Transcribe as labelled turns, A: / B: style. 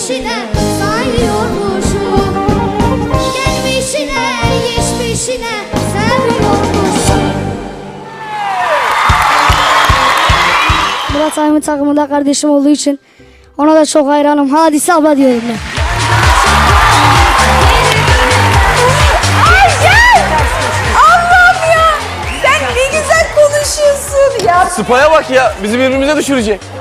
A: geçmişine sayıyormuşum. Gelmişine geçmişine seviyormuşum. Murat Aymın takımında kardeşim olduğu için ona da çok hayranım. Hadise abla diyorum ben.
B: Allah'ım ya! Sen ne güzel konuşuyorsun ya.
C: Spa'ya bak ya, bizi birbirimize düşürecek.